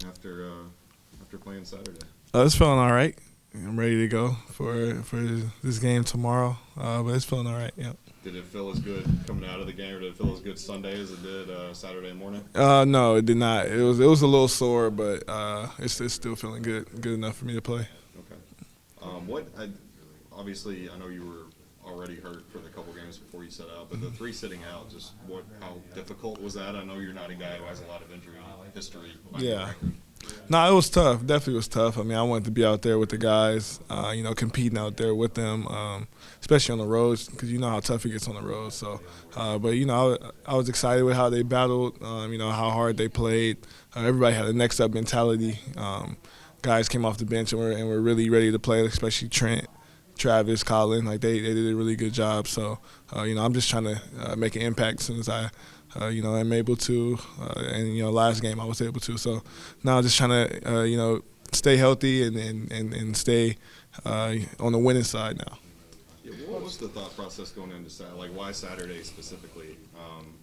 after playing Saturday? It's feeling all right. I'm ready to go for this game tomorrow, but it's feeling all right. Yeah. Did it feel as good coming out of the game, or did it feel as good Sunday as it did Saturday morning? No, it did not. It was a little sore, but it's still feeling good enough for me to play. Okay. Obviously, I know you were already hurt for the couple games before you set out, but the 3 sitting out, how difficult was that? I know you're not a guy who has a lot of injury history. Yeah. No, it was tough. Definitely was tough. I mean, I wanted to be out there with the guys, competing out there with them, especially on the roads, because you know how tough it gets on the road. So, but I was excited with how they battled. How hard they played. Everybody had a next up mentality. Guys came off the bench and were really ready to play, especially Trent, Travis, Colin. Like they did a really good job. So, I'm just trying to make an impact as soon as I'm able to, and last game I was able to. So now I'm just trying to, stay healthy and stay on the winning side now. Yeah, what was the thought process going into Saturday? Like, why Saturday specifically,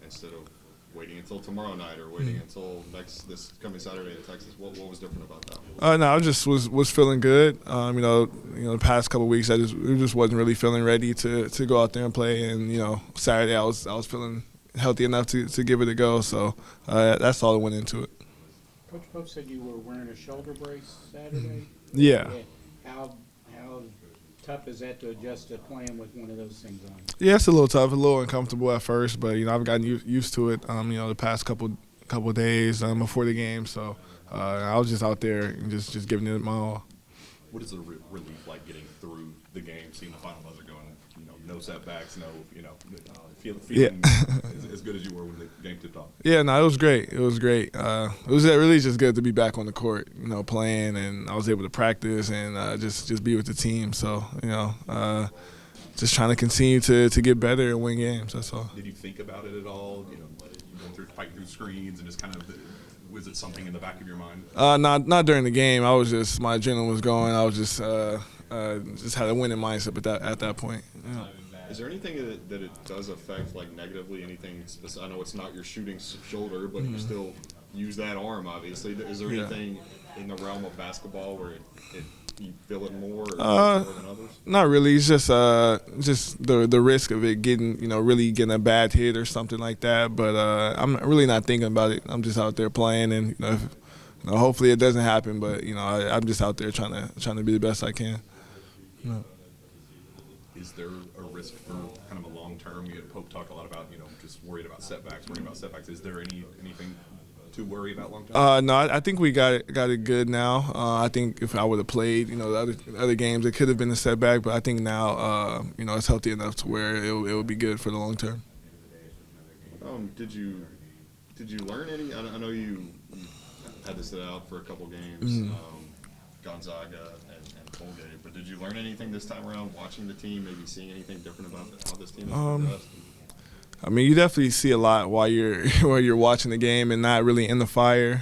instead of waiting until tomorrow night or waiting until this coming Saturday in Texas? What was different about that? No, I just was feeling good. The past couple of weeks I just wasn't really feeling ready to go out there and play. And Saturday I was feeling healthy enough to give it a go, so that's all that went into it. Coach Pope said you were wearing a shoulder brace Saturday. Yeah. How tough is that to adjust to playing with one of those things on? Yeah, it's a little tough, a little uncomfortable at first, but I've gotten used to it. The past couple of days before the game, so I was just out there and just giving it my all. What is the relief like getting through the game, seeing the final buzzer going? No setbacks, feeling as good as you were when the game tipped off. Yeah, no, it was great. It was great. It was really just good to be back on the court, playing, and I was able to practice and just be with the team. So, just trying to continue to get better and win games. That's all. Did you think about it at all? Going fighting through screens and just kind of. Was it something in the back of your mind? Not during the game. My adrenaline was going. I was just had a winning mindset at that point. Yeah. Is there anything that it does affect, like negatively? Anything specific? I know it's not your shooting shoulder, but you still use that arm, obviously. Is there anything in the realm of basketball where you feel it more or more than others? Not really. It's just the risk of it getting really getting a bad hit or something like that. But I'm really not thinking about it. I'm just out there playing, and hopefully it doesn't happen. But I'm just out there trying to be the best I can. Is there a risk for kind of a long term? You had Pope talk a lot about just worried about setbacks. Is there anything to worry about long term? No, I think we got it good now. I think if I would have played, the other games, it could have been a setback. But I think now, it's healthy enough to where it would be good for the long term. Did you learn any? I know you had to sit out for a couple games, Gonzaga and Colgate. But did you learn anything this time around watching the team? Maybe seeing anything different about how this team is progressed? I mean, you definitely see a lot while you're watching the game and not really in the fire.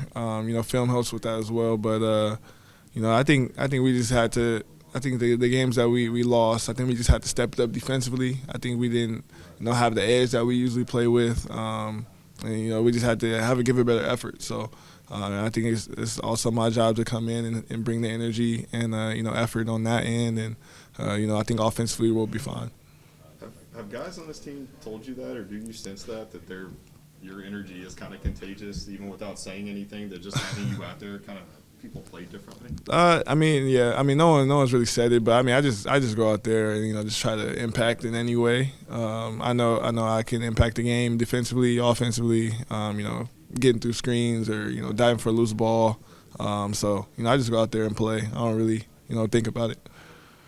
Film helps with that as well. But I think we just had to. I think the games that we lost, I think we just had to step it up defensively. I think we didn't have the edge that we usually play with, and we just had to give a better effort. So I think it's also my job to come in and bring the energy and effort on that end, and I think offensively we'll be fine. Have guys on this team told you that, or do you sense that your energy is kind of contagious, even without saying anything? That just having you out there, kind of people play differently. No one's really said it, but I just go out there and just try to impact in any way. I know I can impact the game defensively, offensively. Getting through screens or diving for a loose ball. So I just go out there and play. I don't really think about it.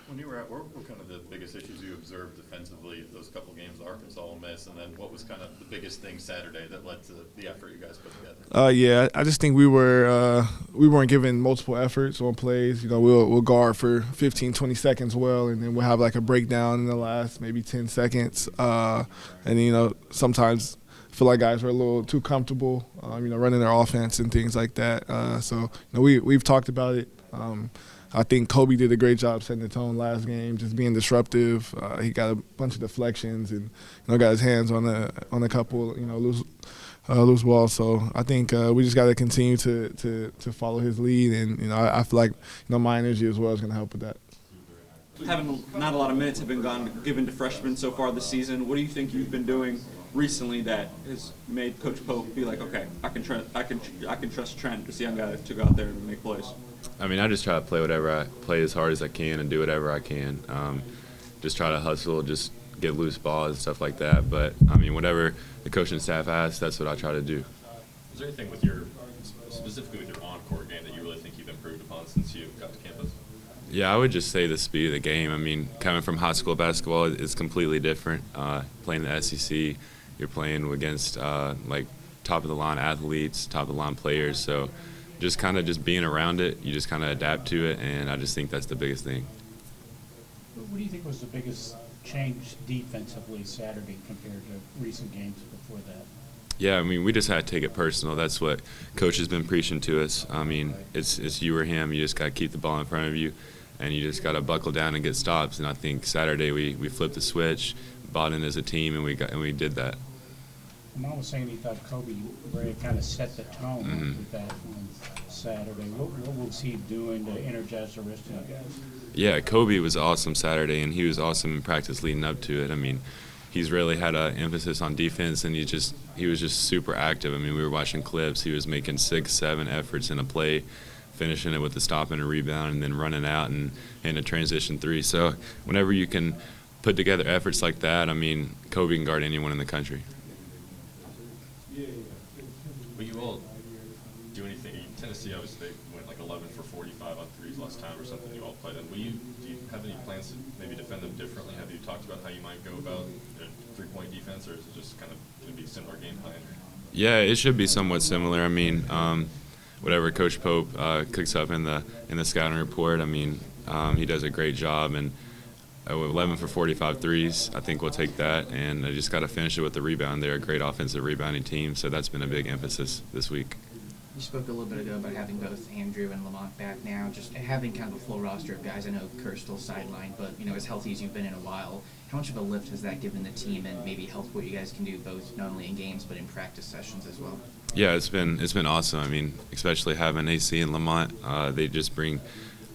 When you were out, what were kind of the biggest issues you observed defensively those couple games, Arkansas and Miss, and then what was kind of the biggest thing Saturday that led to the effort you guys put together? I just think we weren't given multiple efforts on plays. We'll guard for 15, 20 seconds well, and then we'll have like a breakdown in the last maybe 10 seconds. And sometimes I feel like guys were a little too comfortable, running their offense and things like that. So we've talked about it. I think Kobe did a great job setting the tone last game, just being disruptive. He got a bunch of deflections and got his hands on a couple loose ball. So I think we just got to continue to follow his lead, and I feel like my energy as well is going to help with that. Having not a lot of minutes have been given to freshmen so far this season. What do you think you've been doing recently that has made Coach Pope be like, okay, I can trust Trent, this young guy, to go out there and make plays? I mean, I just try to play as hard as I can and do whatever I can. Just try to hustle, just get loose balls and stuff like that. But I mean, whatever the coaching staff asks, that's what I try to do. Is there anything specifically with your on-court game that you really think you've improved upon since you got to campus? Yeah, I would just say the speed of the game. I mean, coming from high school basketball is completely different. Playing the SEC, you're playing against like top-of-the-line athletes, top-of-the-line players. So just kind of just being around it, you just kind of adapt to it, and I just think that's the biggest thing. What do you think was the biggest change defensively Saturday compared to recent games before that? Yeah, I mean, we just had to take it personal. That's what Coach has been preaching to us. I mean, it's you or him. You just got to keep the ball in front of you, and you just got to buckle down and get stops. And I think Saturday we flipped the switch, bought in as a team, and we did that. Lamont was saying he thought Kobe Bryant kind of set the tone with that on Saturday. What was he doing to energize the rest of the guys? Yeah, Kobe was awesome Saturday, and he was awesome in practice leading up to it. I mean, he's really had an emphasis on defense, and he was just super active. I mean, we were watching clips. He was making 6-7 efforts in a play, finishing it with a stop and a rebound, and then running out and a transition three. So whenever you can put together efforts like that, I mean, Kobe can guard anyone in the country. Will you all do anything? Tennessee obviously went like 11 for 45 on threes last time or something. You all played them. Do you have any plans to maybe defend them differently? Have you talked about how you might go about a three-point defense, or is it just kind of going to be a similar game plan? Yeah, it should be somewhat similar. I mean, whatever Coach Pope cooks up in the scouting report, I mean, he does a great job. And with 11 for 45 threes, I think we'll take that. And I just got to finish it with the rebound. They're a great offensive rebounding team, so that's been a big emphasis this week. You spoke a little bit ago about having both Andrew and Lamont back now, just having kind of a full roster of guys. I know Kerr's still sidelined, but as healthy as you've been in a while, how much of a lift has that given the team and maybe helped what you guys can do both not only in games but in practice sessions as well? Yeah, it's been awesome. I mean, especially having AC and Lamont, they just bring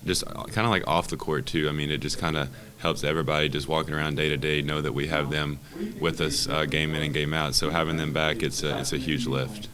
just kind of like off the court too. I mean, it just kind of helps everybody just walking around day to day know that we have them with us game in and game out. So having them back, it's a huge lift.